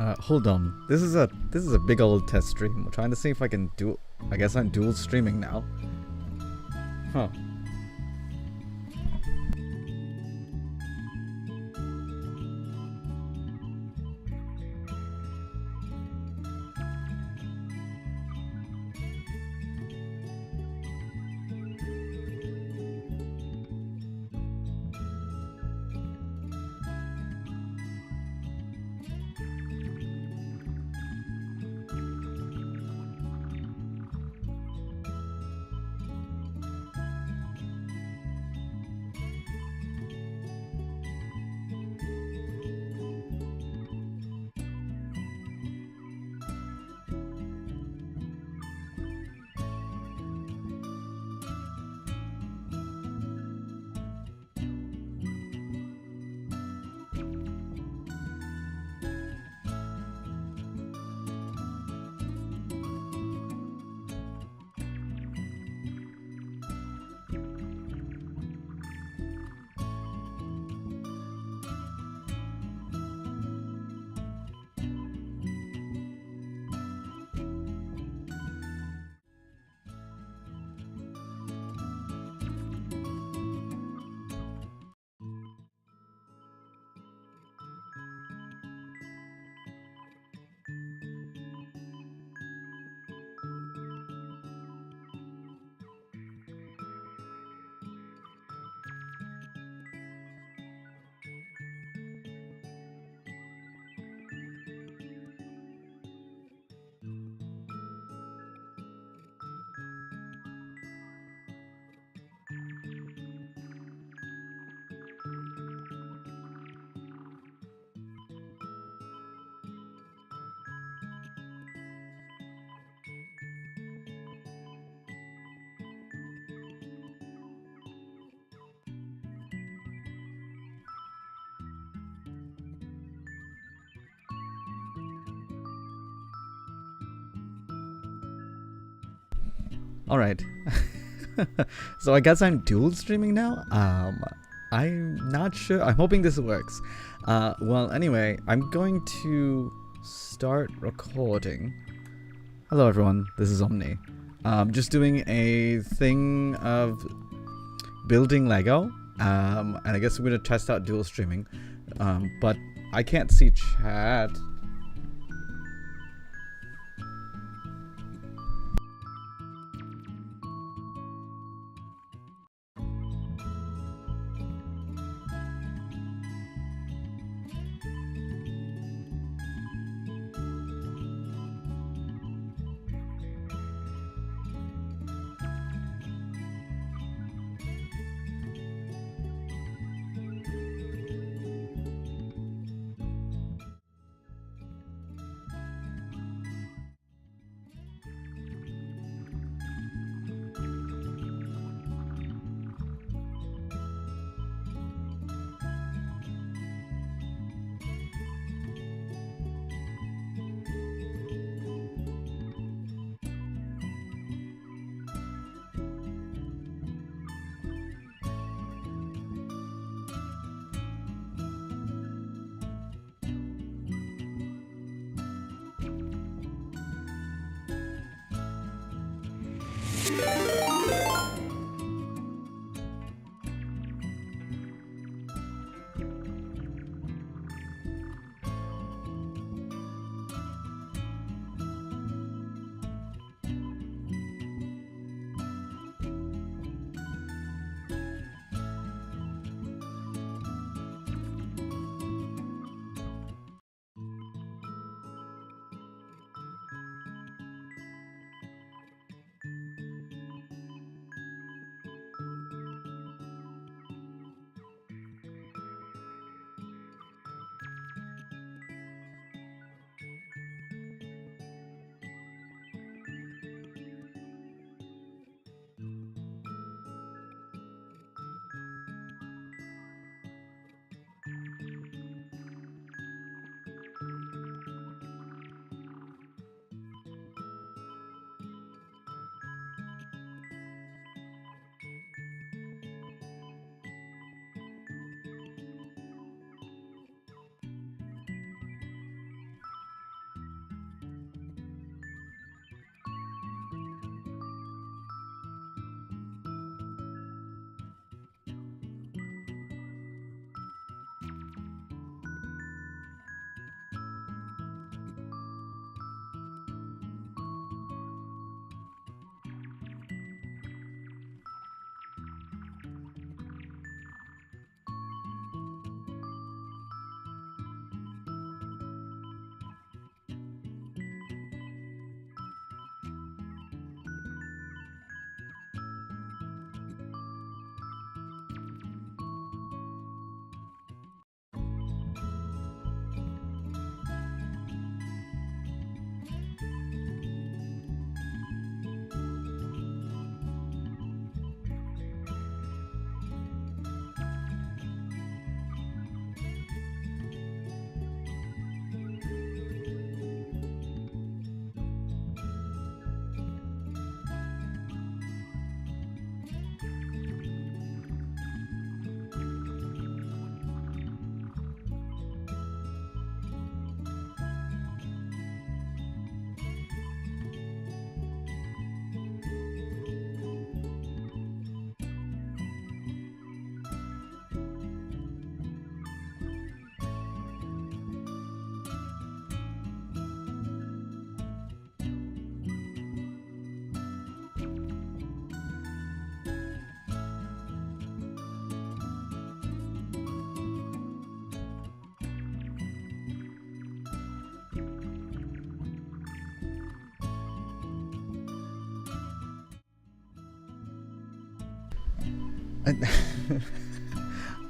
Hold on. This is a big old test stream. I'm trying to see if I can do. I guess I'm dual streaming now. Huh. All right. So I guess I'm dual streaming now. I'm not sure. I'm hoping this works. Well, anyway, I'm going to start recording. Hello, everyone. This is Omni. Just doing a thing of building Lego. And I guess we're gonna test out dual streaming. But I can't see chat.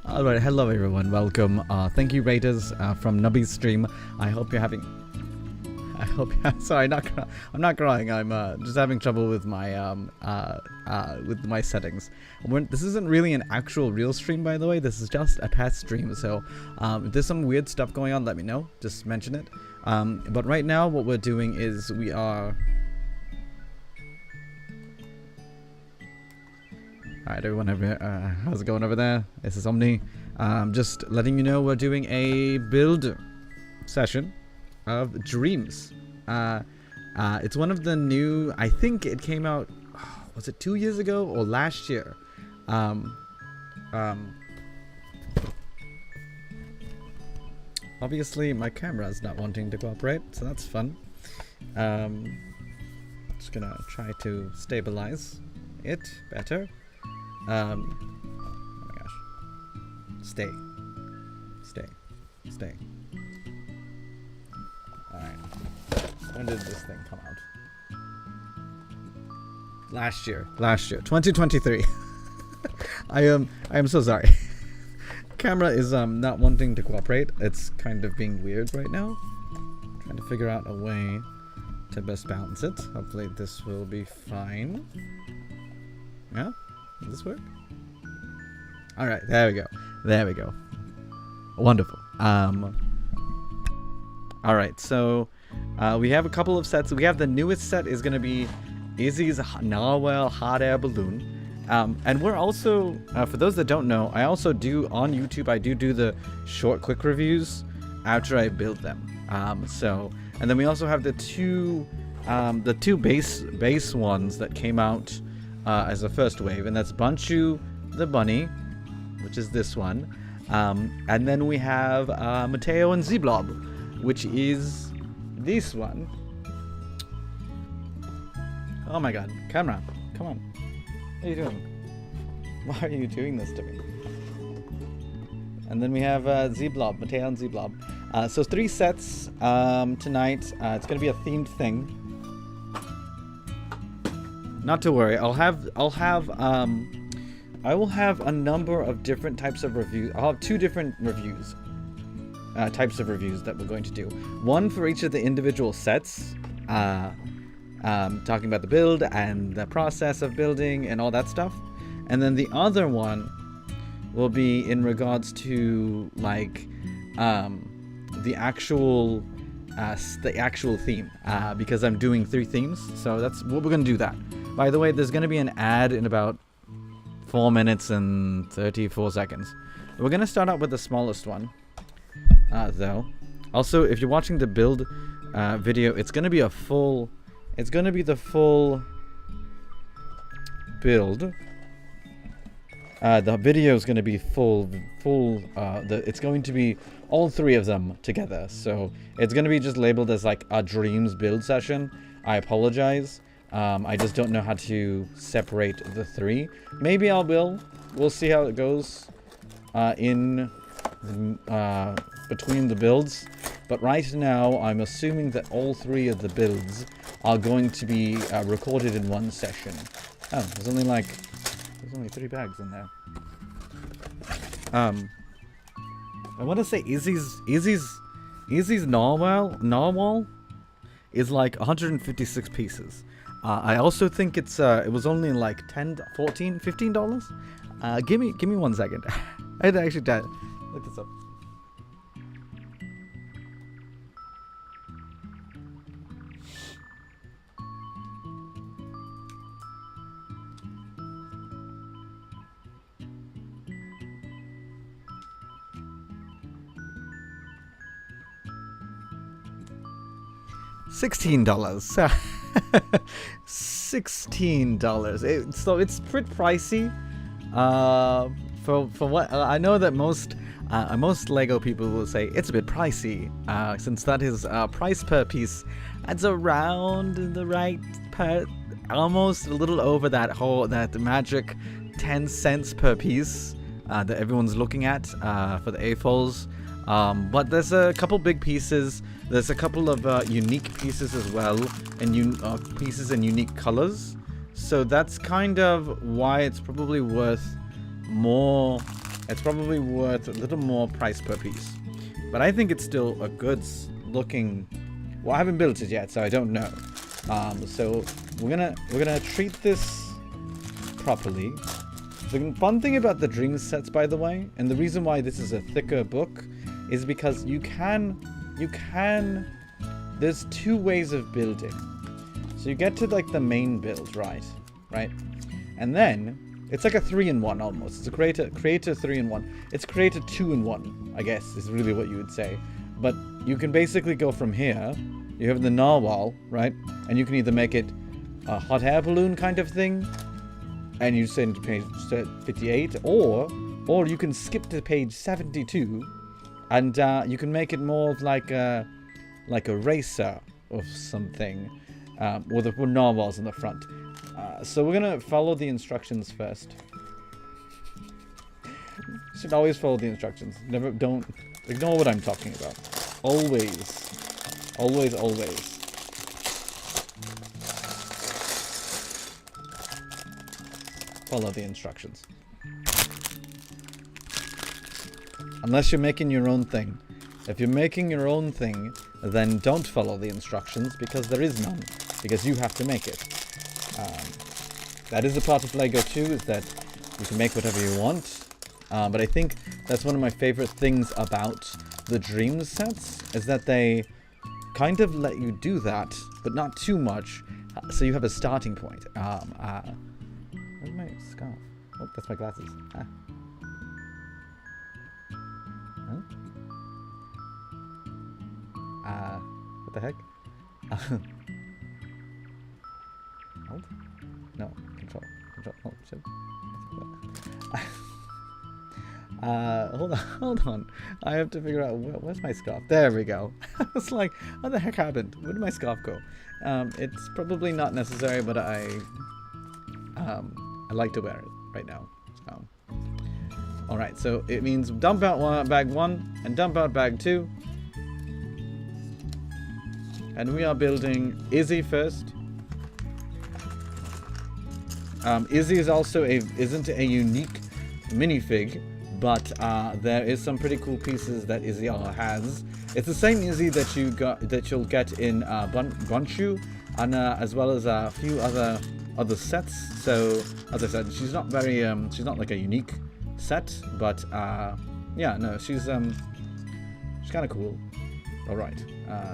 All right, hello everyone, welcome. Thank you, Raiders, from Nubby's stream. I hope you're having. Sorry, I'm not crying. I'm just having trouble with my settings. This isn't really an actual real stream, by the way. This is just a test stream. So if there's some weird stuff going on, let me know. Just mention it. But right now, what we're doing is we are. Alright, everyone over how's it going over there? This is Omni. Just letting you know we're doing a build session of Dreams. It's one of the new, I think it came out, was it 2 years ago or last year? Obviously my camera's not wanting to cooperate, so that's fun. Just gonna try to stabilize it better. Oh my gosh. Stay. Alright. When did this thing come out? Last year. 2023. I am so sorry. Camera is not wanting to cooperate. It's kind of being weird right now. Trying to figure out a way to best balance it. Hopefully this will be fine. Yeah? Does this work? Alright, there we go. Wonderful. Alright, so we have a couple of sets. We have the newest set is going to be Izzy's Narwhal Hot Air Balloon. And we're also, for those that don't know, I also do, on YouTube, I do the short quick reviews after I build them. And then we also have the two base ones that came out as a first wave, and that's Bunchu the Bunny, which is this one. And then we have Mateo and Zblob, which is this one. Oh my god, camera, come on. What are you doing? Why are you doing this to me? And then we have Zblob, Mateo and Zblob. So 3 sets tonight. It's gonna be a themed thing. Not to worry. I will have a number of different types of reviews. I'll have 2 different reviews. Types of reviews that we're going to do. One for each of the individual sets. Talking about the build and the process of building and all that stuff. And then the other one will be in regards to like the actual theme, because I'm doing 3 themes. So that's what we're gonna do. That, by the way, there's gonna be an ad in about 4 minutes and 34 seconds. We're gonna start out with the smallest one, though. Also, if you're watching the build video, it's gonna be the full build. The video is going to be full. It's going to be all 3 of them together. So it's going to be just labeled as like a Dreams build session. I apologize. I just don't know how to separate the 3. Maybe I will. We'll see how it goes between the builds. But right now, I'm assuming that all 3 of the builds are going to be recorded in one session. Oh, there's only 3 bags in there. I want to say Izzy's Narwhal is like 156 pieces. I also think it was only like $10, $14, $15. Give me 1 second. I had to actually look this up. $16. $16. So it's pretty pricey. For what I know that most Lego people will say it's a bit pricey. Since that is price per piece, that's around the right per, almost a little over that magic 10 cents per piece that everyone's looking at for the AFOLs. But there's a couple big pieces. There's a couple of unique pieces as well, and pieces in unique colors. So that's kind of why it's probably worth more. It's probably worth a little more price per piece, but I think it's still a good looking. Well, I haven't built it yet, so I don't know. So we're gonna treat this properly. The fun thing about the dream sets, by the way, and the reason why this is a thicker book, is because you can. There's two ways of building. So you get to like the main build, right? And then it's like a 3-in-1 almost. It's a creator 3-in-1. It's creator 2-in-1, I guess, is really what you would say. But you can basically go from here. You have the narwhal, right? And you can either make it a hot air balloon kind of thing, and you send to page 58, or you can skip to page 72, and you can make it more of like a racer of something, with the narwhals in the front. So we're gonna follow the instructions first. Should always follow the instructions. Don't ignore what I'm talking about. Always. Follow the instructions. Unless you're making your own thing. If you're making your own thing, then don't follow the instructions, because there is none. Because you have to make it. That is a part of LEGO too, is that you can make whatever you want. But I think that's one of my favorite things about the Dreams sets, is that they kind of let you do that, but not too much, so you have a starting point. Where's my scarf? Oh, that's my glasses. What the heck? Hold? No, control. Oh, shit. Hold on. I have to figure out where's my scarf. There we go. I was like, what the heck happened? Where did my scarf go? It's probably not necessary, but I like to wear it right now. So. Alright, so it means dump out bag 1 and dump out bag 2. And we are building Izzy first. Izzy is also isn't a unique minifig, but there is some pretty cool pieces that Izzy has. It's the same Izzy that you'll get in Bonshu, and as well as a few other sets. So as I said, she's not very she's not like a unique set, but yeah, no, she's kind of cool. All right,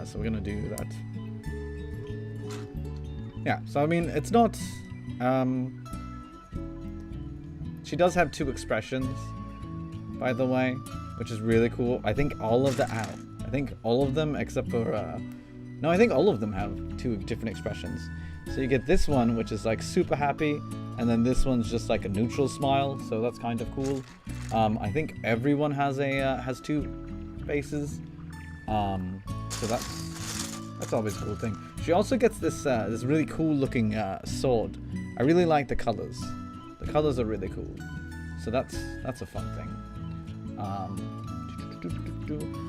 so we're gonna do that. Yeah, so I mean, it's not. She does have 2 expressions, by the way, which is really cool. I think all of them except for no, I think all of them have 2 different expressions. So you get this one, which is like super happy, and then this one's just like a neutral smile. So that's kind of cool. I think everyone has 2 faces. So that's always a cool thing. She also gets this this really cool looking sword. I really like the colors. The colors are really cool. So that's a fun thing.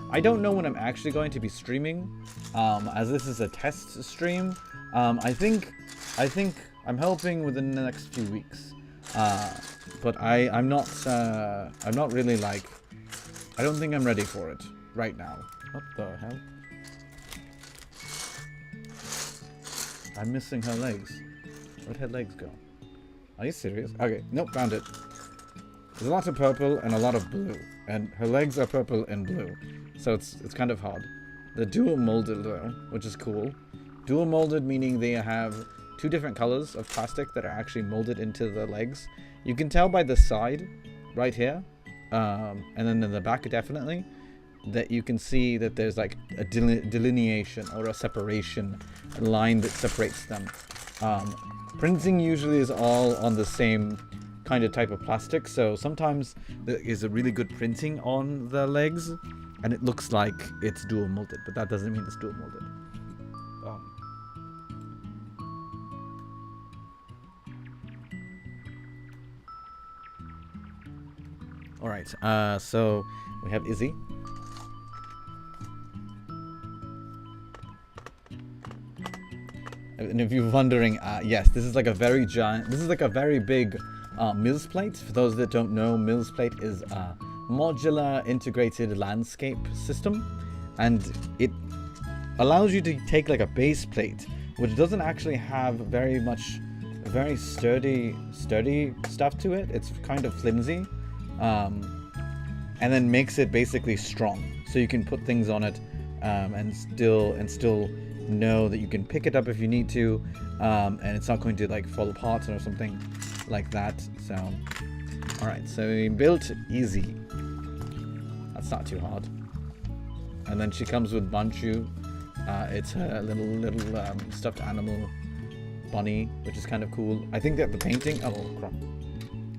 I don't know when I'm actually going to be streaming, as this is a test stream. I think I'm hoping within the next few weeks. But I'm not really like. I don't think I'm ready for it right now. What the hell? I'm missing her legs. Where'd her legs go? Are you serious? Okay, nope, found it. There's a lot of purple and a lot of blue, and her legs are purple and blue, so it's kind of hard. They're dual molded though, which is cool. Dual molded meaning they have 2 different colors of plastic that are actually molded into the legs. You can tell by the side, right here, and then in the back definitely, that you can see that there's like a delineation or a separation, a line that separates them. Printing usually is all on the same kind of type of plastic, so sometimes there is a really good printing on the legs, and it looks like it's dual molded, but that doesn't mean it's dual molded. Alright, so we have Izzy. And if you're wondering, yes, this is like a very giant, this is like a very big Mills Plate. For those that don't know, Mills Plate is a modular integrated landscape system, and it allows you to take like a base plate, which doesn't actually have very sturdy stuff to it. It's kind of flimsy, and then makes it basically strong, so you can put things on it, and still know that you can pick it up if you need to, and it's not going to like fall apart or something like that. So, all right, so we built easy. That's not too hard. And then she comes with Banchu. It's her little stuffed animal bunny, which is kind of cool. I think that the painting, oh crap,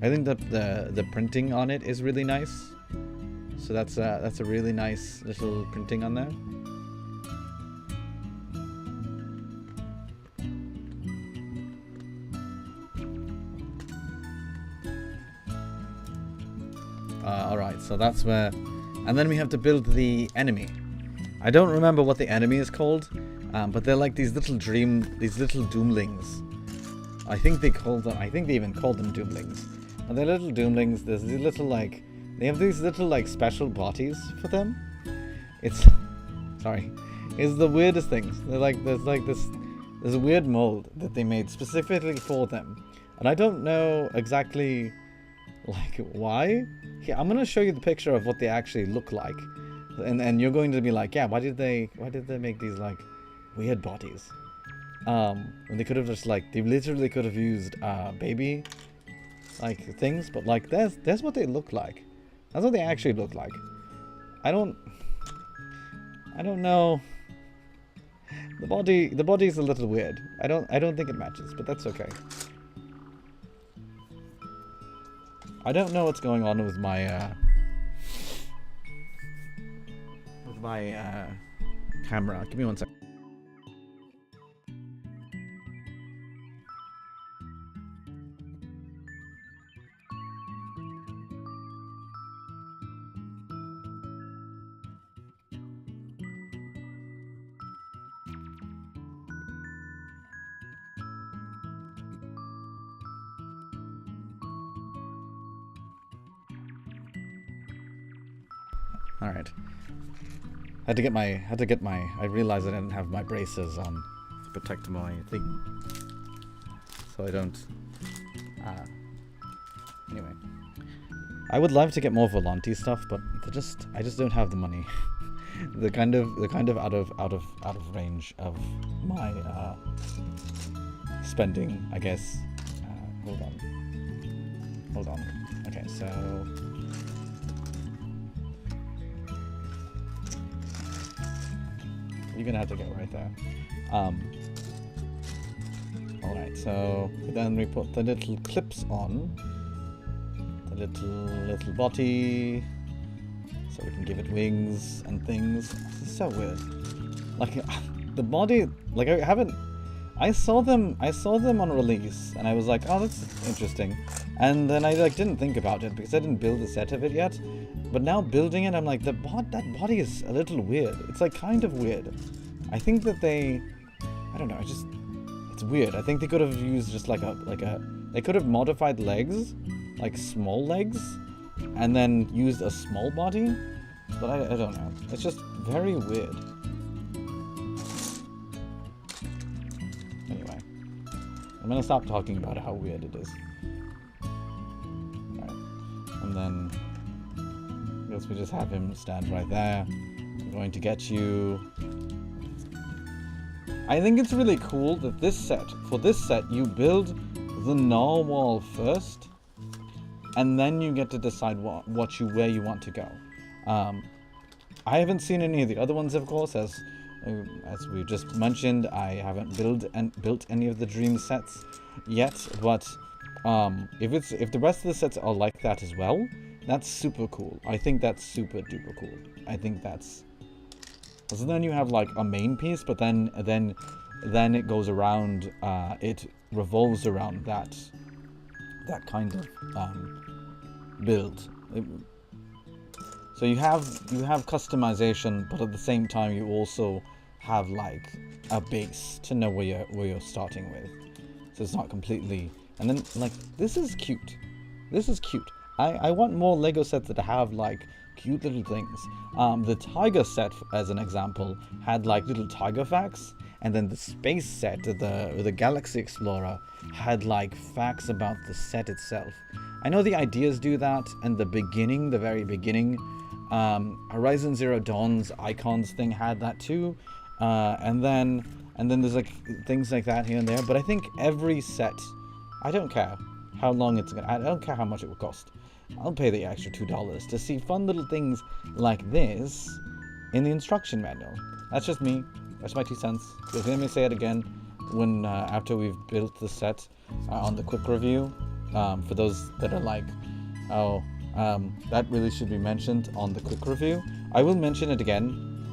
I think that the printing on it is really nice. So that's a really nice little printing on there. Alright, so that's where... And then we have to build the enemy. I don't remember what the enemy is called, but they're like these little doomlings. I think they even call them doomlings. And they're little doomlings. There's these little like... They have these little like special bodies for them. It's... Sorry. It's the weirdest things. They're like... There's a weird mold that they made specifically for them. And I don't know exactly... like why. Here, I'm gonna show you the picture of what they actually look like, and you're going to be like, yeah, why did they make these like weird bodies? When they could have just like, they literally could have used baby like things, but like that's what they look like. That's what they actually look like. I don't know. The body is a little weird. I don't think it matches, but that's okay. I don't know what's going on with my camera. Give me 1 second. All right. Had to get my. I realized I didn't have my braces on to protect my thing, so I don't. Anyway, I would love to get more Volante stuff, but I just don't have the money. the kind of out of range of my spending, I guess. Hold on. Okay, so. You're gonna have to go right there. Alright, so then we put the little clips on. The little body. So we can give it wings and things. This is so weird. Like the body, like I saw them on release and I was like, oh, that's interesting. And then I like didn't think about it because I didn't build the set of it yet. But now building it, I'm like, that body is a little weird. It's like kind of weird. I think that I don't know, it's weird. I think they could have used just they could have modified legs, like small legs, and then used a small body. But I don't know. It's just very weird. Anyway, I'm gonna stop talking about how weird it is. Alright. And then I guess we just have him stand right there. I'm going to get you. I think it's really cool that for this set, you build the narwhal first, and then you get to decide where you want to go. I haven't seen any of the other ones, of course, as we just mentioned. I haven't built any of the dream sets yet, but if the rest of the sets are like that as well, that's super cool. I think that's super duper cool. I think that's... So then you have like a main piece, but then it goes around, it revolves around that kind of build. So you have customization, but at the same time you also have like a base to know where you're starting with. So it's not completely... And then like this is cute. This is cute. I want more Lego sets that have like cute little things. The Tiger set, as an example, had like little tiger facts, and then the space set, the Galaxy Explorer, had like facts about the set itself. I know the ideas do that, and the very beginning, Horizon Zero Dawn's icons thing had that too, and then there's like things like that here and there. But I think every set, I don't care how long it's gonna. I don't care how much it will cost. I'll pay the extra $2 to see fun little things like this in the instruction manual. That's just me. That's my 2 cents. You'll hear me say it again when after we've built the set on the quick review. For those that are like, oh, that really should be mentioned on the quick review. I will mention it again.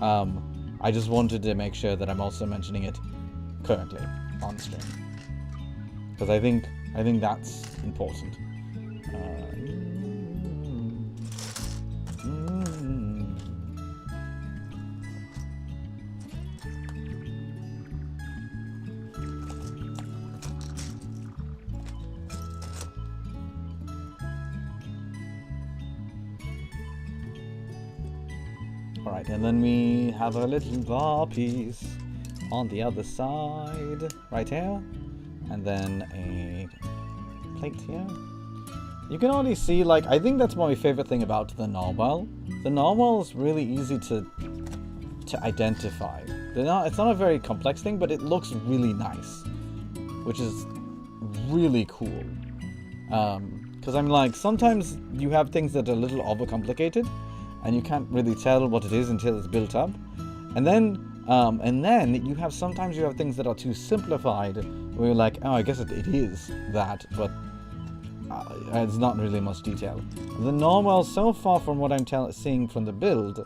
I just wanted to make sure that I'm also mentioning it currently on stream, because I think that's important. Alright, and then we have a little bar piece on the other side, right here, and then a plate here. You can already see, like, I think that's my favorite thing about the narwhal. The narwhal is really easy to identify. It's not a very complex thing, but it looks really nice, which is really cool. Because I'm like, sometimes you have things that are a little overcomplicated, and you can't really tell what it is until it's built up. And then you have things that are too simplified, where you're like, oh, I guess it is that, but it's not really much detail. The narwhal, so far from what I'm seeing from the build,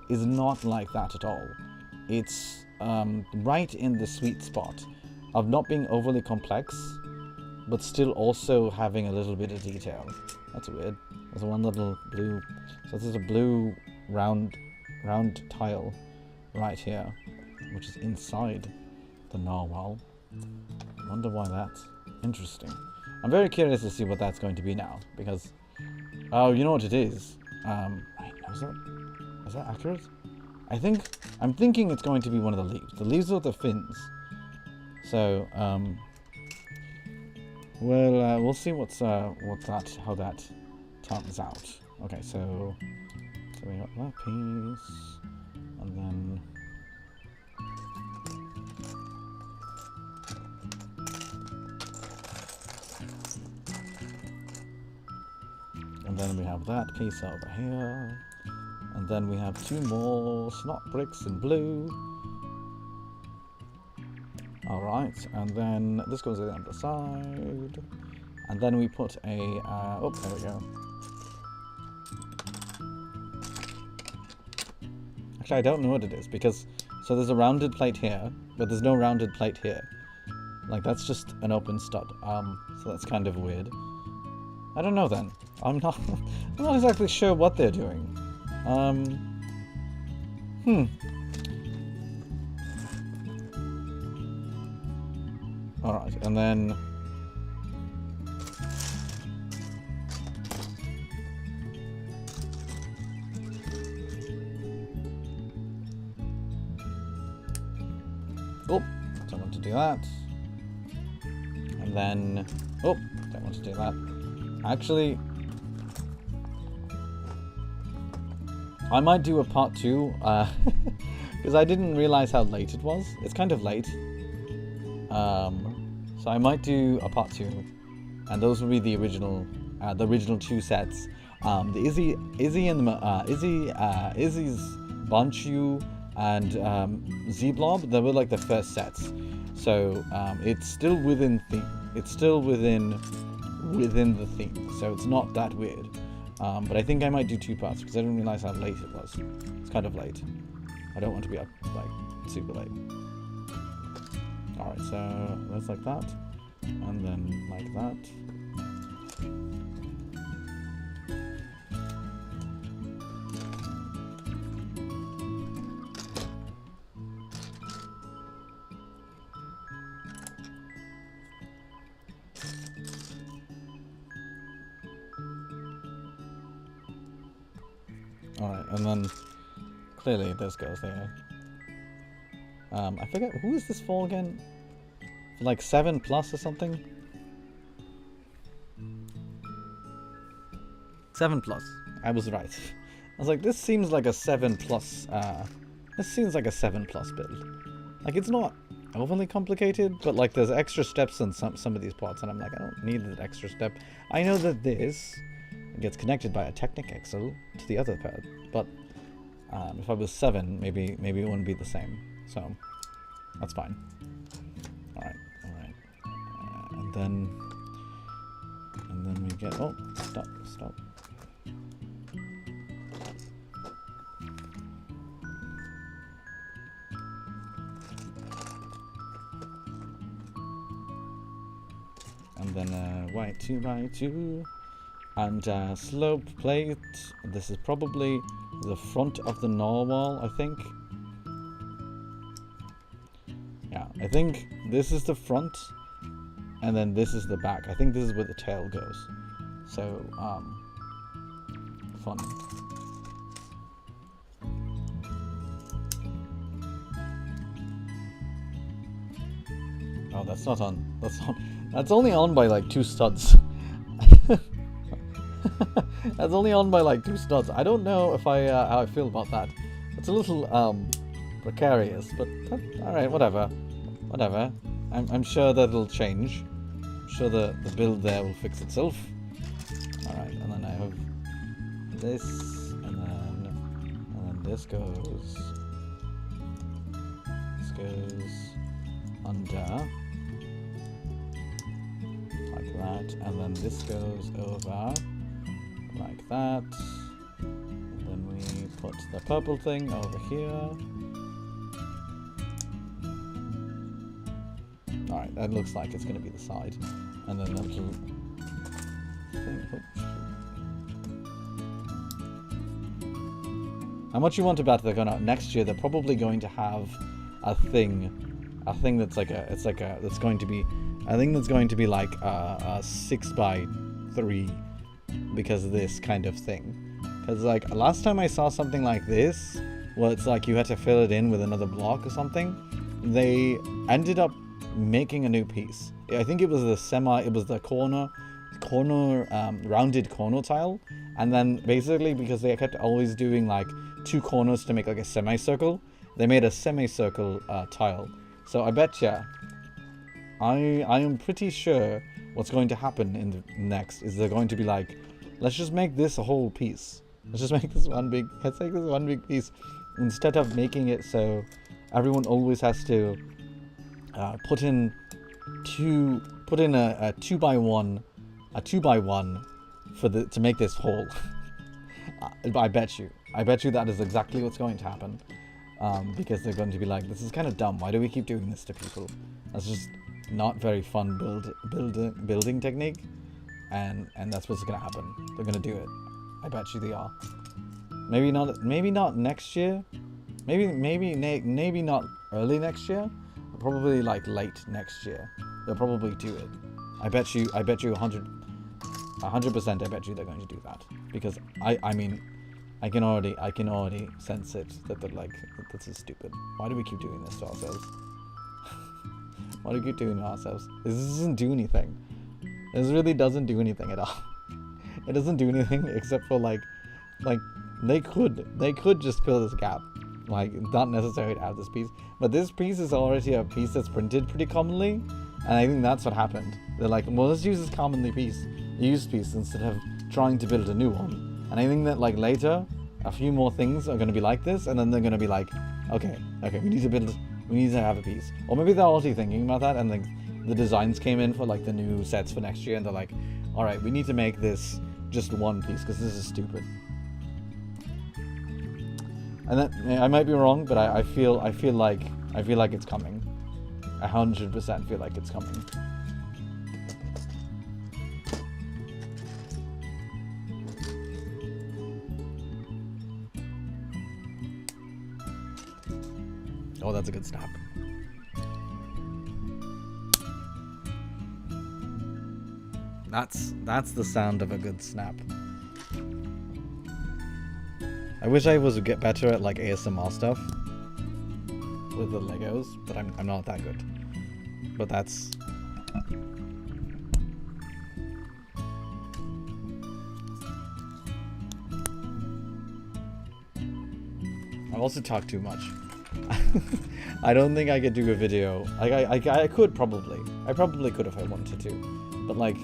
is not like that at all. It's right in the sweet spot of not being overly complex, but still also having a little bit of detail. That's weird. There's one little blue, so this is a blue round tile right here, which is inside the narwhal. I wonder why that's interesting. I'm very curious to see what that's going to be now, because, oh, you know what it is? Wait, is that accurate? I'm thinking it's going to be one of the leaves. The leaves are the fins. So, well, we'll see how that turns out. Okay, so we got that piece, and then we have that piece over here, and then we have 2 more snot bricks in blue. Alright, and then this goes on the other side, and then we put a, oh, there we go. Actually, I don't know what it is, because, so there's a rounded plate here, but there's no rounded plate here. Like, that's just an open stud, so that's kind of weird. I don't know then. I'm not exactly sure what they're doing. Alright, and then oh, don't want to do that. And then oh, don't want to do that. Actually, I might do a part 2, because I didn't realize how late it was. It's kind of late. So I might do a part 2, and those will be the original 2 sets. The Izzy's Banchu and Z-Blob, they were like the first sets. So it's still within the theme, so it's not that weird. But I think I might do 2 parts, because I didn't realize how late it was. It's kind of late. I don't want to be up like super late. Alright, so that's like that, and then like that. Alright, and then clearly this goes there. I forget, who is this for again? Like 7 plus or something? 7 plus. I was right. I was like, this seems like a 7 plus, this seems like a 7 plus build. Like, it's not overly complicated, but like there's extra steps in some of these parts, and I'm like, I don't need that extra step. I know that this gets connected by a Technic Axle to the other pad, but if I was 7, maybe it wouldn't be the same. So that's fine. All right. And then we get, oh, stop. And then white 2x2 and slope plate. This is probably the front of the narwhal, I think. Yeah, I think this is the front, and then this is the back. I think this is where the tail goes. So, fun. Oh, that's not on. That's only on by like 2 studs. That's only on by like 2 studs. I don't know if how I feel about that. It's a little precarious, but all right, whatever. I'm sure that'll change. I'm sure the build there will fix itself. All right, and then I have this, and then this goes under. Like that, and then this goes over like that, and then we put the purple thing over here. Alright, that looks like it's going to be the side, and then that little thing. How much you want about they're going to next year? They're probably going to have a thing that's like that's going to be. I think that's going to be like a 6x3 because of this kind of thing. Because like last time I saw something like this, where it's like you had to fill it in with another block or something, they ended up making a new piece. I think it was the corner rounded corner tile, and then basically because they kept always doing like 2 corners to make like a semicircle, they made a semicircle tile. So I betcha. I am pretty sure what's going to happen in the next is they're going to be like, let's just make this a whole piece. Let's make this one big piece instead of making it so everyone always has to put in a 2x1 to make this whole. I bet you that is exactly what's going to happen, because they're going to be like, this is kind of dumb. Why do we keep doing this to people? That's just not very fun building technique, and that's what's gonna happen. They're gonna do it. I bet you they are. Maybe not next year. Maybe not early next year. Probably like late next year. They'll probably do it. I bet you 100%. I bet you they're going to do that, because I mean I can already sense it that they're like, this is stupid. Why do we keep doing this to ourselves? Why do we keep doing it to ourselves? This doesn't do anything. This really doesn't do anything at all. It doesn't do anything except for like they could just fill this gap. Like, not necessary to have this piece, but this piece is already a piece that's printed pretty commonly, and I think that's what happened. They're like, well, let's use this commonly used piece instead of trying to build a new one. And I think that like later, a few more things are going to be like this, and then they're going to be like, okay, we need to have a piece. Or maybe they're already thinking about that, and like the designs came in for like the new sets for next year, and they're like, all right, we need to make this just one piece because this is stupid. And that, I might be wrong, but I feel like it's coming. 100% feel like it's coming. Oh, that's a good snap. That's the sound of a good snap. I wish I was get better at like ASMR stuff with the Legos, but I'm not that good. But that's... I've also talked too much. I don't think I could do a video. Like I could probably. I probably could if I wanted to. But like,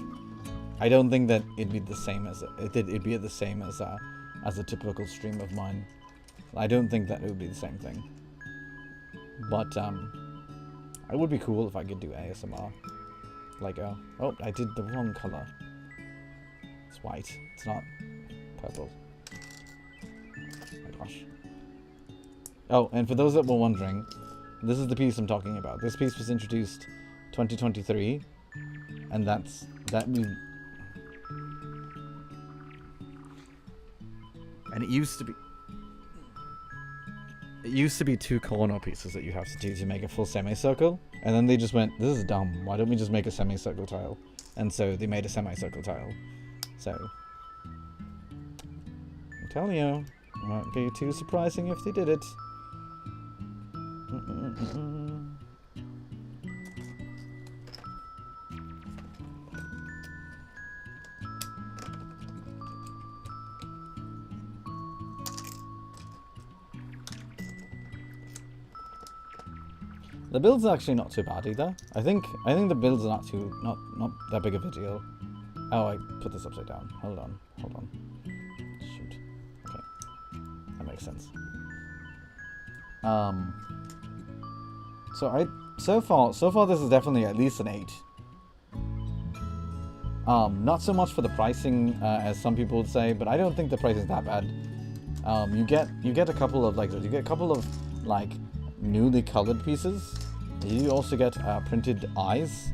I don't think that it'd be the same as it'd be the same as a typical stream of mine. I don't think that it would be the same thing. But it would be cool if I could do ASMR. Like oh, I did the wrong color. It's white. It's not purple. Oh my gosh. Oh, and for those that were wondering, this is the piece I'm talking about. This piece was introduced 2023, and and it used to be 2 corner pieces that you have to do to make a full semicircle, and then they just went, this is dumb, why don't we just make a semicircle tile? And so they made a semicircle tile. So I'm telling you, it won't be too surprising if they did it. The build's actually not too bad either. I think the builds are not that big of a deal. Oh, I put this upside down. Hold on. Shoot. Okay, that makes sense. So far this is definitely at least an 8. Not so much for the pricing as some people would say, but I don't think the price is that bad. You get a couple of newly colored pieces. You also get printed eyes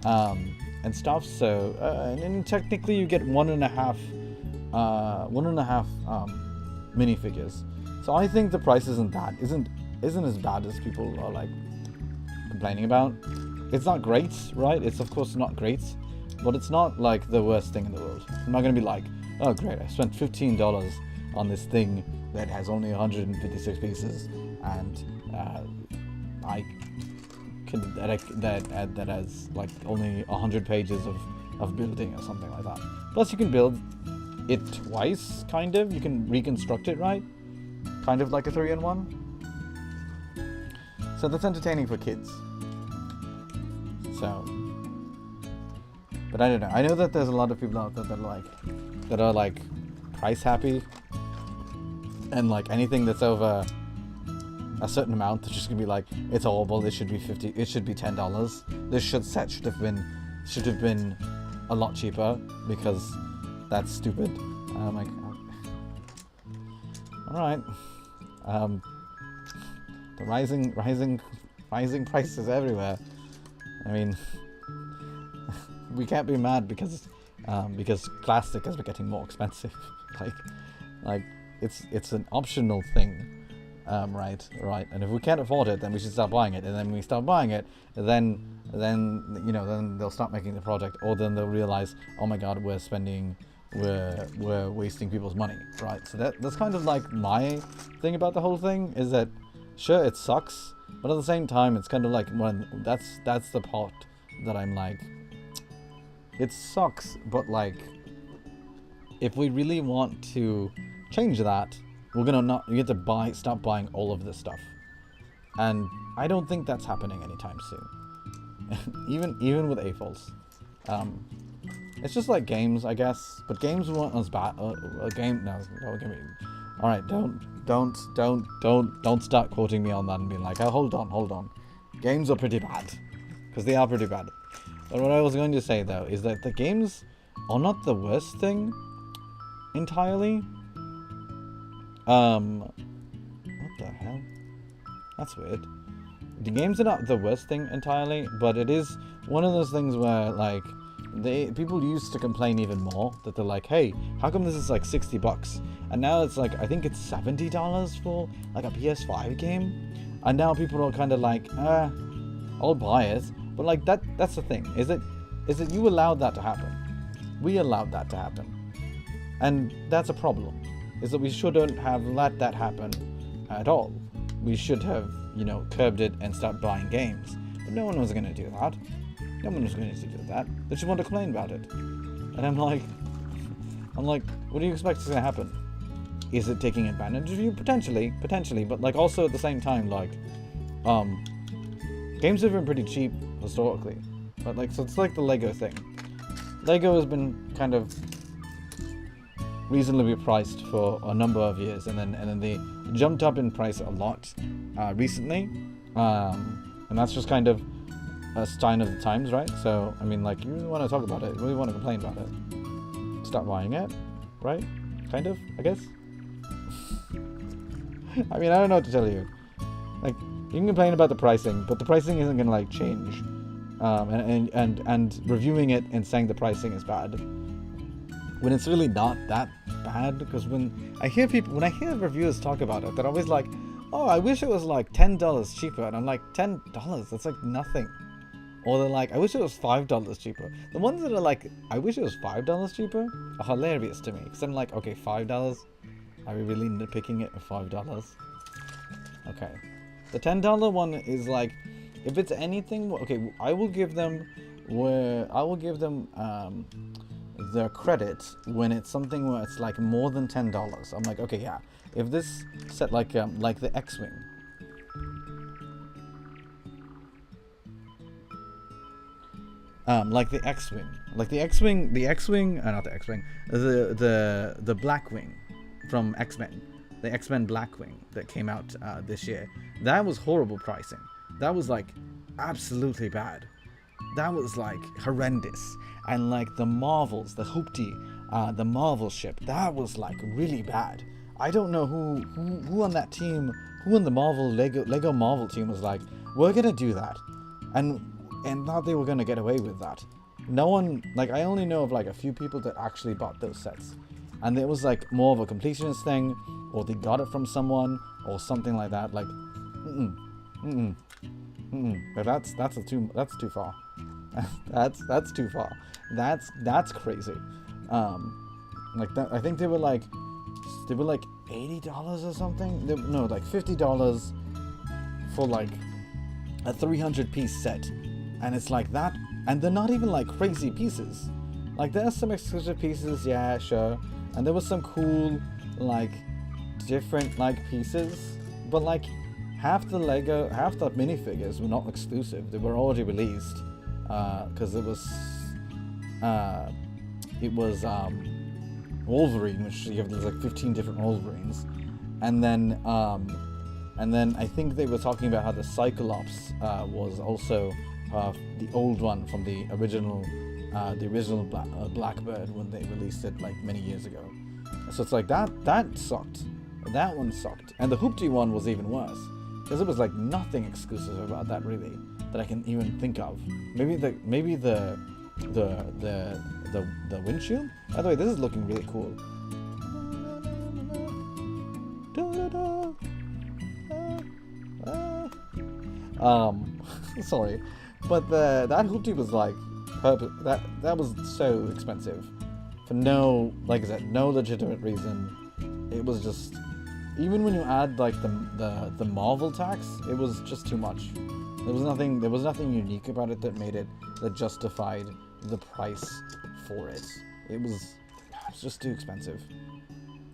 and stuff. So and technically you get 1.5 minifigures. So I think the price isn't as bad as people are like complaining about. It's not great, right? It's of course not great, but it's not like the worst thing in the world. I'm not gonna be like, oh great, I spent $15 on this thing that has only 156 pieces, and that has like only 100 pages of building or something like that. Plus you can build it twice, kind of. You can reconstruct it, right? Kind of like a 3-in-1. So that's entertaining for kids. So, but I don't know. I know that there's a lot of people out there that are like price happy, and like anything that's over a certain amount, they're just gonna be like, it's horrible. It should be $50. It should be $10. This set should have been a lot cheaper because that's stupid. I'm like, all right. The rising prices everywhere. I mean, we can't be mad because plastic is getting more expensive. like it's an optional thing. Right. And if we can't afford it, then we should stop buying it. And then when we start buying it, then they'll stop making the project, or then they'll realize, oh my God, we're wasting people's money, right? So that's kind of like my thing about the whole thing, is that sure, it sucks, but at the same time, it's kind of like that's the part that I'm like, it sucks, but like, if we really want to change that, we have to stop buying all of this stuff, and I don't think that's happening anytime soon. even with AFOLs. It's just like games, I guess, but games weren't as bad. Don't get me. All right, don't start quoting me on that and being like, oh, hold on. Games are pretty bad, because they are pretty bad. But what I was going to say though is that the games are not the worst thing entirely. What the hell? That's weird. The games are not the worst thing entirely, but it is one of those things where like people used to complain even more, that they're like, hey, how come this is like $60? And now it's like, I think it's $70 for like a PS5 game. And now people are kind of like, I'll buy it. But like that's the thing, is that you allowed that to happen. We allowed that to happen. And that's a problem. is that we shouldn't have let that happen at all. We should have, curbed it and start buying games. But no one was going to do that. No one was going to do that. They just want to complain about it. And I'm like, what do you expect is going to happen? Is it taking advantage of you? Potentially, but like also at the same time, like, games have been pretty cheap historically. But like, so it's like the Lego thing. Lego has been kind of reasonably priced for a number of years, and then they jumped up in price a lot recently, and that's just kind of a sign of the times, right? So I mean, like, you really want to talk about it, you really want to complain about it, stop buying it, right? Kind of, I guess. I mean, I don't know what to tell you. Like, you can complain about the pricing, but the pricing isn't gonna like change. And reviewing it and saying the pricing is bad when it's really not that bad, because when I hear reviewers talk about it, they're always like, oh, I wish it was like $10 cheaper, and I'm like, $10? That's like nothing. Or they're like, I wish it was $5 cheaper. The ones that are like, I wish it was $5 cheaper are hilarious to me, because I'm like, okay, $5? Are we really nitpicking it at $5? Okay. The $10 one is like, if it's anything, okay, I will give them their credit when it's something where it's like more than $10. I'm like, okay, yeah. If this set like the X-Wing. Like the X-Wing. Not the X-Wing, the Blackwing from X-Men. The X-Men Blackwing that came out this year. That was horrible pricing. That was like absolutely bad. That was like horrendous. And like the Marvels, the Hoopty, the Marvel ship, that was like really bad. I don't know who on that team, who on the Marvel Lego Marvel team was like, we're gonna do that, and thought they were gonna get away with that. No one, like, I only know of like a few people that actually bought those sets, and it was like more of a completionist thing, or they got it from someone or something like that. Like, but that's too far. that's too far. That's crazy. Like that, I think they were like $80 or something. No, like $50 for like a 300-piece set, and it's like that. And they're not even like crazy pieces. Like, there are some exclusive pieces, yeah, sure, and there was some cool like different like pieces, but like half the minifigures were not exclusive. They were already released because it was Wolverine, which you have, there's like 15 different Wolverines, and then I think they were talking about how the Cyclops was also the old one from the original Blackbird when they released it like many years ago. So it's like that sucked. That one sucked, and the Hoopty one was even worse because it was like nothing exclusive about that really that I can even think of. Maybe the windshield. By the way, this is looking really cool. Sorry, but that Hoopty was like that was so expensive for no, like I said, no legitimate reason. It was just, even when you add like the Marvel tax, it was just too much. There was nothing unique about it that justified the price for it. It was just too expensive.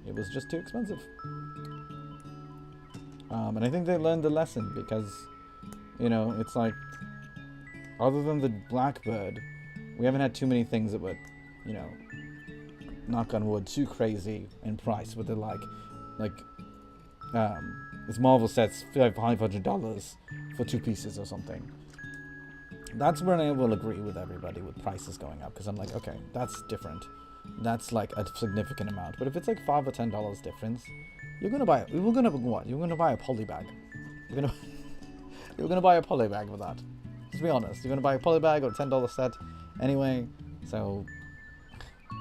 It was just too expensive. And I think they learned the lesson because, it's like, other than the Blackbird, we haven't had too many things that were, knock on wood, too crazy in price. But they're like this Marvel set's $500 for 2 pieces or something. That's when I will agree with everybody with prices going up, because I'm like, okay, that's different. That's like a significant amount. But if it's like $5 or $10 difference, you're gonna buy. We're gonna what? You're gonna buy a polybag. You're gonna buy a polybag with that. Let's be honest. You're gonna buy a polybag or a $10 set anyway. So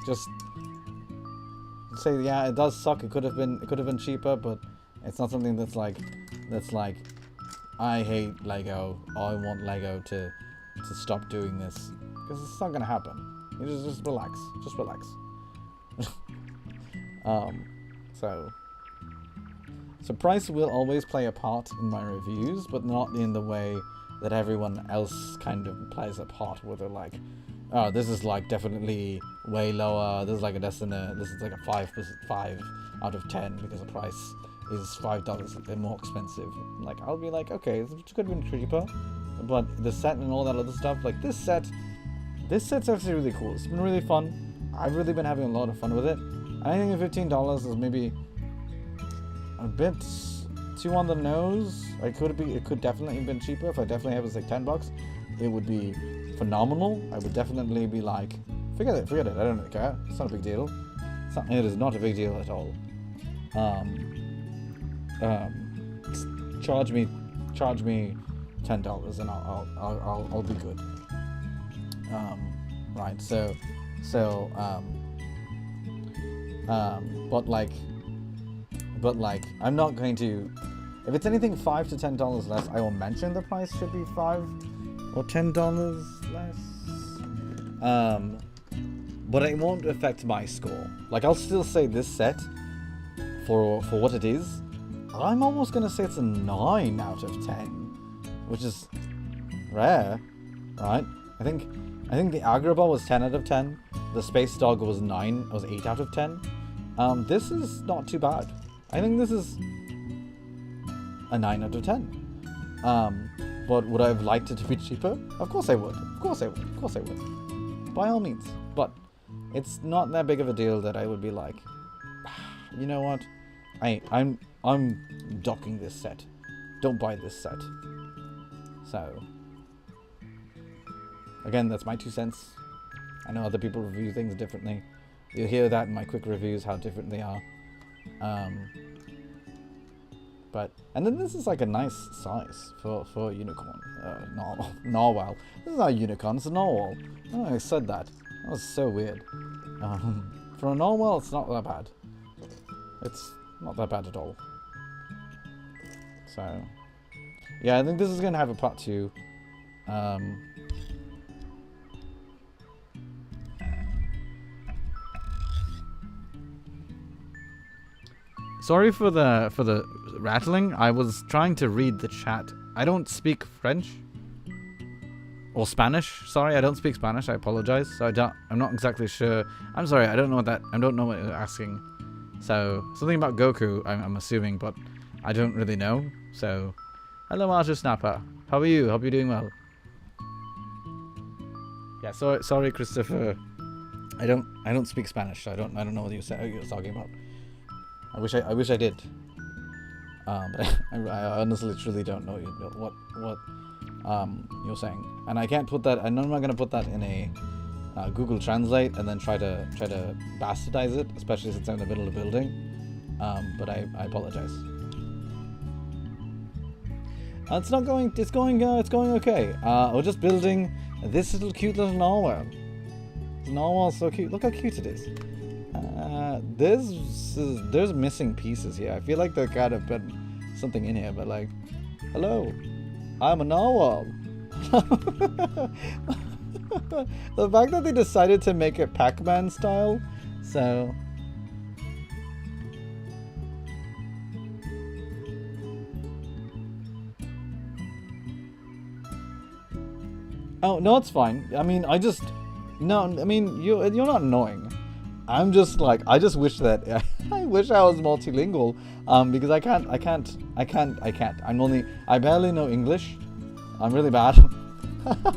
just say, yeah, it does suck. It could have been cheaper, but it's not something that's like I hate Lego. I want Lego to stop doing this, because it's not gonna happen. You just relax. So So price will always play a part in my reviews, but not in the way that everyone else kind of plays a part, where they're like, oh, this is like definitely way lower, this is like a less than a, this is like a 5 out of 10 because the price is $5 more expensive. Like, I'll be like, okay, it could have been cheaper, but the set and all that other stuff, like this set's actually really cool. It's been really fun. I've really been having a lot of fun with it. I think $15 is maybe a bit too on the nose. It could definitely have been cheaper. If I definitely have it like $10, it would be phenomenal. I would definitely be like, forget it. I don't really care. It's not a big deal. It is not a big deal at all. Charge me $10 and I'll be good. Right. But like, I'm not going to. If it's anything $5 to $10 less, I will mention the price should be $5 or $10 less. But it won't affect my score. Like, I'll still say this set for what it is. I'm almost gonna say it's a 9 out of 10, which is rare, right? I think the Agrabah was 10 out of 10. The Space Dog was 8 out of 10. This is not too bad. I think this is a 9 out of 10. But would I have liked it to be cheaper? Of course I would. By all means. But it's not that big of a deal that I would be like, you know what? I'm docking this set. Don't buy this set. So, again, that's my 2 cents. I know other people review things differently. You'll hear that in my quick reviews, how different they are. And then this is like a nice size for a unicorn. Narwhal. This is not a unicorn, it's a narwhal. Oh, I said that. That was so weird. For a narwhal, it's not that bad. It's not that bad at all. So, yeah, I think this is going to have a part 2. Sorry for the rattling. I was trying to read the chat. I don't speak French or Spanish. Sorry, I don't speak Spanish. I apologize. So I'm not exactly sure. I'm sorry. I don't know what you're asking. So something about Goku. I'm assuming, but I don't really know. So, hello, Archer Snapper. How are you? Hope you're doing well. Yeah. Sorry, Christopher. I don't speak Spanish. So I don't know what you're talking about. I wish I did. But I honestly truly don't know what you're saying, and I can't put that. I'm not going to put that in a Google Translate and then try to bastardize it, especially since I'm in the middle of building. But I apologize. It's going okay. We're just building this cute little narwhal. The narwhal's so cute. Look how cute it is. There's missing pieces here. I feel like there gotta have been something in here, but like, hello, I'm a narwhal. The fact that they decided to make it Pac-Man style, so. Oh no, it's fine. I mean, you're not annoying. I'm just like, I just wish that I wish I was multilingual, because I can't. I barely know English. I'm really bad.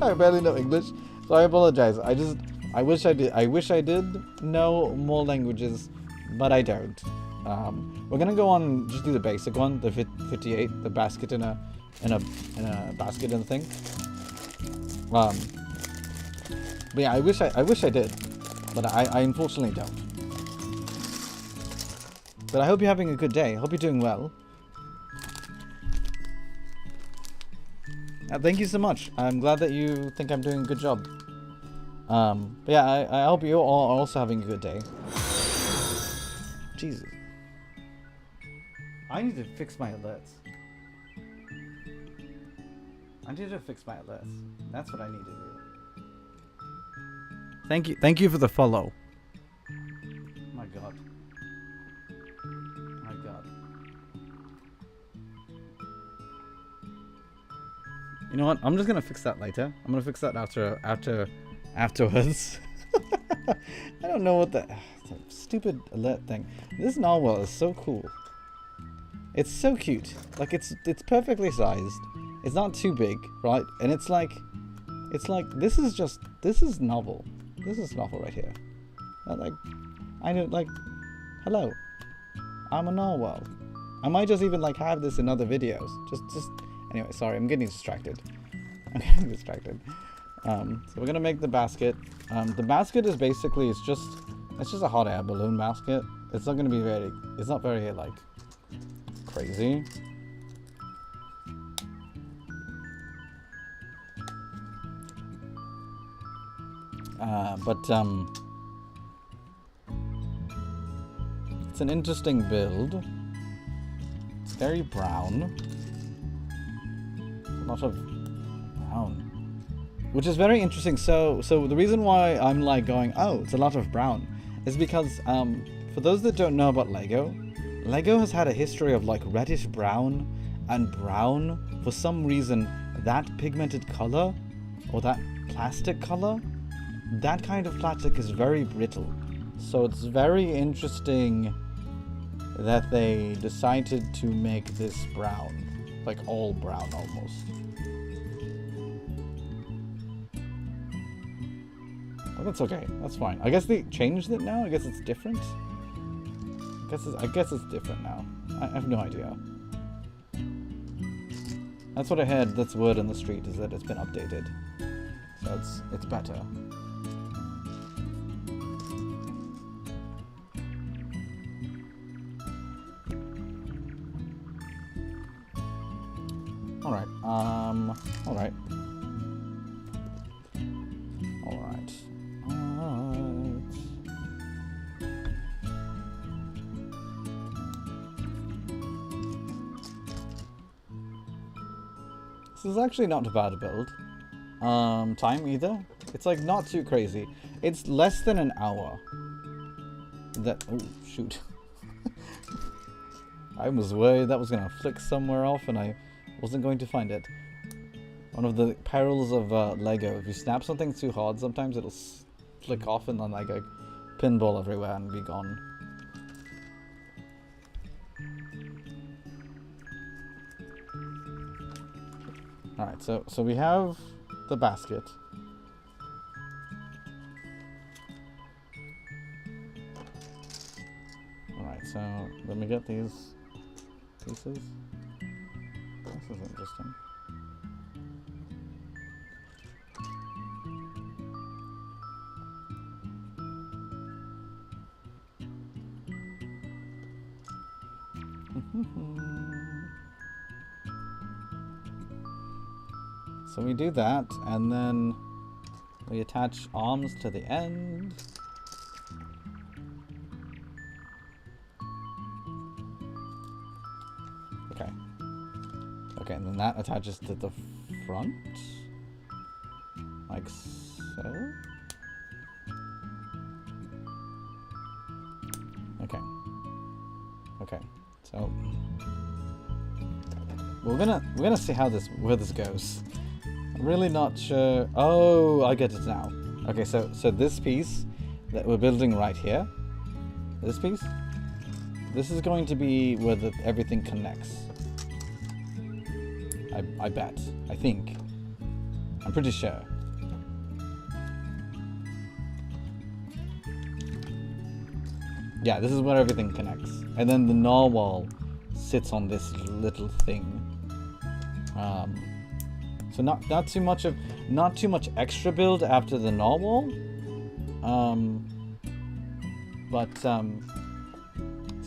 I barely know English, so I apologize. I wish I did know more languages, but I don't. We're gonna go on and just do the basic one, the 58, the basket in a basket and thing. But yeah, I wish I did. But I unfortunately don't. But I hope you're having a good day. I hope you're doing well. Thank you so much. I'm glad that you think I'm doing a good job. But yeah, I hope you all are also having a good day. Jesus. I need to fix my alerts. That's what I need to do. Thank you for the follow. Oh my God. You know what? I'm just gonna fix that later. I'm gonna fix that afterwards. I don't know what the stupid alert thing. This narwhal is so cool. It's so cute. Like it's perfectly sized. It's not too big, right? And it's like this is novel. This is novel right here. I don't like. Hello, I'm a narwhal. I might just even like have this in other videos. Just anyway. Sorry, I'm getting distracted. So we're gonna make the basket. The basket is basically it's just a hot air balloon basket. It's not gonna be it's not very like crazy. But it's an interesting build. It's very brown. A lot of brown. Which is very interesting. So the reason why I'm like going, oh, it's a lot of brown, is because for those that don't know about Lego has had a history of like reddish brown and brown. For some reason, that pigmented color or that plastic color, that kind of plastic is very brittle. So it's very interesting that they decided to make this brown, like all brown almost. Well, that's okay. That's fine. I guess they changed it now. I guess it's different. I guess it's different now. I have no idea. That's what I heard. That's word on the street, is that it's been updated. So it's better. Alright. Alright. This is actually not a bad build. Time either. It's like not too crazy. It's less than an hour. Oh shoot. I was worried that was gonna flick somewhere off and I wasn't going to find it. One of the perils of Lego, if you snap something too hard, sometimes it'll flick off and then like a pinball everywhere and be gone. Alright, so we have the basket. Alright, so let me get these pieces. This is interesting. So we do that, and then we attach arms to the end. Okay. Okay, and then that attaches to the front. Like so. Okay. Okay. So we're gonna see where this goes. I'm really not sure. Oh, I get it now. Okay, so this piece that we're building right here, this piece, this is going to be where everything connects. I bet. I think. I'm pretty sure. Yeah, this is where everything connects. And then the narwhal sits on this little thing. So not too much extra build after the narwhal. But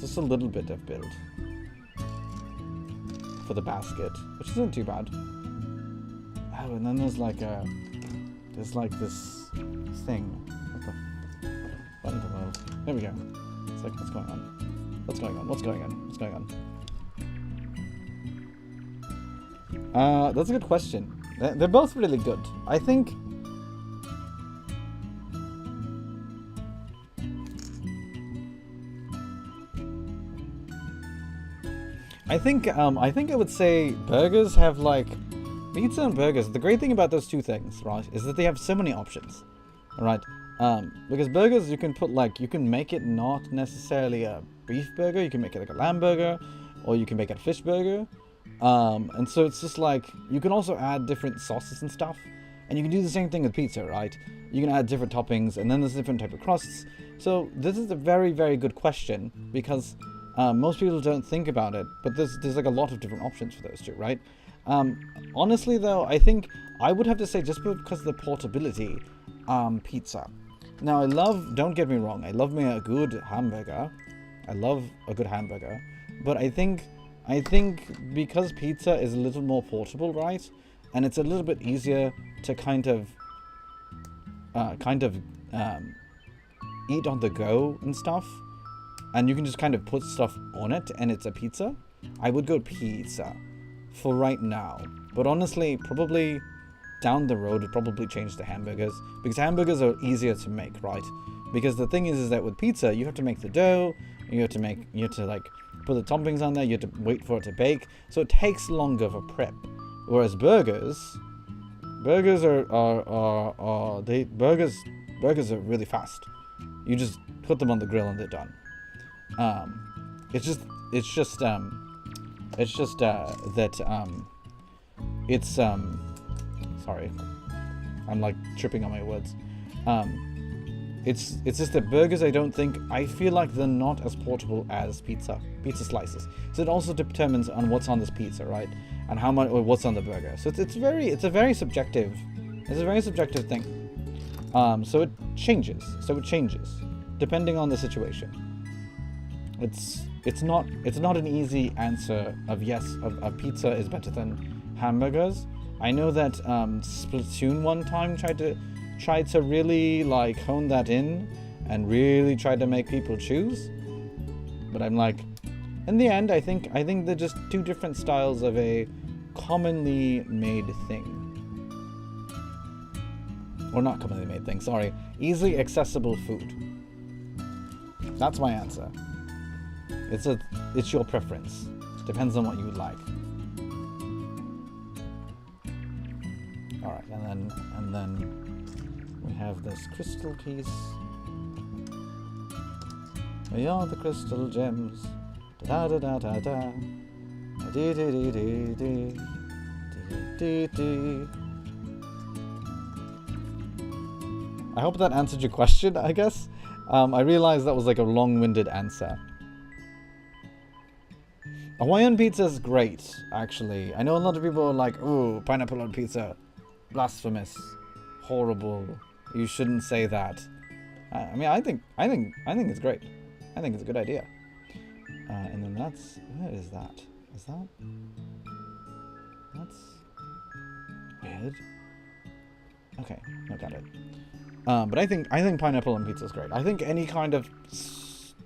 just a little bit of build for the basket, which isn't too bad. Oh, and then there's like this thing. What in the world? There we go. It's like, what's going on? What's going on? What's going on? What's going on? That's a good question. They're both really good. I think I would say burgers have like Pizza and burgers, the great thing about those two things, right, is that they have so many options. Alright? Because burgers, you can put, like, you can make it not necessarily a beef burger, you can make it like a lamb burger, or you can make it a fish burger. And so it's just like, you can also add different sauces and stuff, and you can do the same thing with pizza, right? You can add different toppings, and then there's different type of crusts. So this is a very, very good question, because most people don't think about it, but there's like a lot of different options for those two, right? Honestly though, I think I would have to say, just because of the portability, pizza. Now don't get me wrong, I love me a good hamburger. I love a good hamburger, but I think because pizza is a little more portable, right? And it's a little bit easier to kind of eat on the go and stuff, and you can just kind of put stuff on it and it's a pizza. I would go pizza for right now, but honestly, probably down the road it probably change to hamburgers, because hamburgers are easier to make, right? Because the thing is that with pizza, you have to make the dough, you have to like put the toppings on there, you have to wait for it to bake, so it takes longer for prep. Whereas burgers are really fast. You just put them on the grill and they're done. Sorry, I'm like tripping on my words. It's just that burgers, I feel like they're not as portable as pizza slices. So it also determines on what's on this pizza, right? And how much, or what's on the burger. So it's a very subjective thing. So it changes depending on the situation. It's not an easy answer of yes, of pizza is better than hamburgers. I know that Splatoon one time tried to really like hone that in and really tried to make people choose. But I'm like, in the end, I think they're just two different styles of a commonly made thing. Or not commonly made thing, sorry. Easily accessible food. That's my answer. It's your preference. Depends on what you would like. Alright, and then we have this crystal piece. We are the crystal gems. Da da da da da. Dee dee dee dee dee. Dee dee. I hope that answered your question, I guess. I realized that was like a long-winded answer. Hawaiian pizza is great, actually. I know a lot of people are like, "Ooh, pineapple on pizza, blasphemous, horrible. You shouldn't say that." I mean, I think it's great. I think it's a good idea. And then where is that? Is that? That's weird. Okay, I got it. But I think pineapple on pizza is great. I think any kind of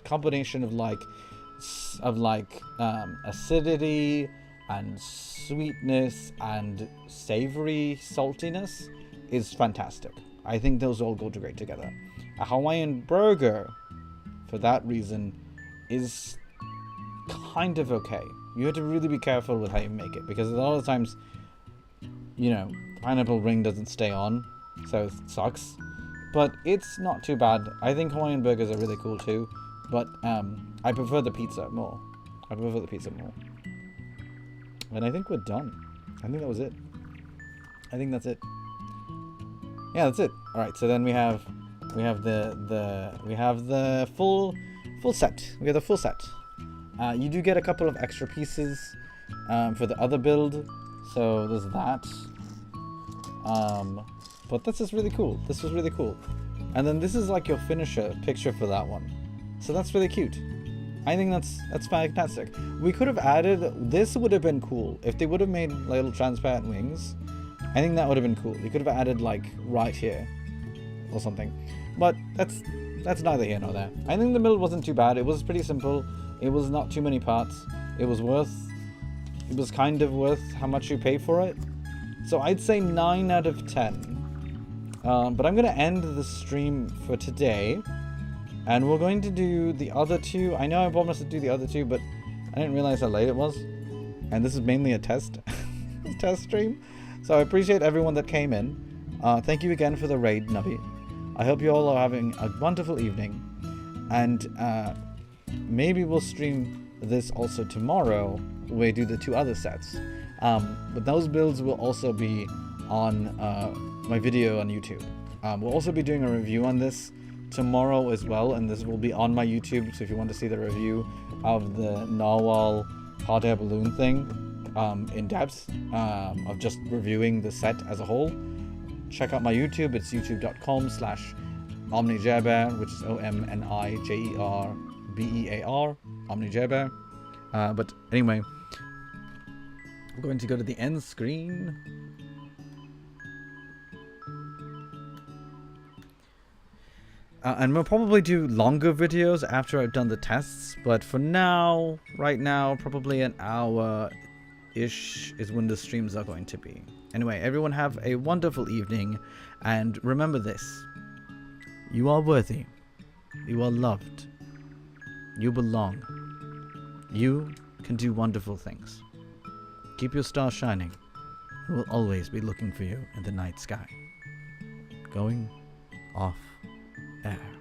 combination of acidity and sweetness and savory saltiness is fantastic. I think those all go great together. A Hawaiian burger, for that reason, is kind of okay. You have to really be careful with how you make it, because a lot of times, the pineapple ring doesn't stay on, so it sucks. But it's not too bad. I think Hawaiian burgers are really cool too, but I prefer the pizza more. And I think we're done. I think that was it. I think that's it. Yeah, that's it. All right. So then we have the full set. We have the full set. You do get a couple of extra pieces for the other build. So there's that. But this is really cool. This was really cool. And then this is like your finisher picture for that one. So that's really cute. I think that's fantastic. We could have added, this would have been cool. If they would have made little transparent wings, I think that would have been cool. You could have added like right here or something. But that's neither here nor there. I think the build wasn't too bad. It was pretty simple. It was not too many parts. It was kind of worth how much you pay for it. So I'd say 9 out of 10. But I'm going to end the stream for today. And we're going to do the other two. I know I promised to do the other two, but I didn't realize how late it was. And this is mainly a test stream. So I appreciate everyone that came in. Thank you again for the raid, Navi. I hope you all are having a wonderful evening. And maybe we'll stream this also tomorrow. We do the 2 other sets. But those builds will also be on my video on YouTube. We'll also be doing a review on this tomorrow as well, and this will be on my YouTube. So if you want to see the review of the Narwhal hot air balloon thing in depth, of just reviewing the set as a whole, check out my YouTube. It's youtube.com/OmniJarebear, which is OMNIJERBEAR, OmniJarebear. But anyway, I'm going to go to the end screen. And we'll probably do longer videos after I've done the tests, but for now, right now, probably an hour-ish is when the streams are going to be. Anyway, everyone have a wonderful evening, and remember this. You are worthy. You are loved. You belong. You can do wonderful things. Keep your star shining. We will always be looking for you in the night sky. Going off air.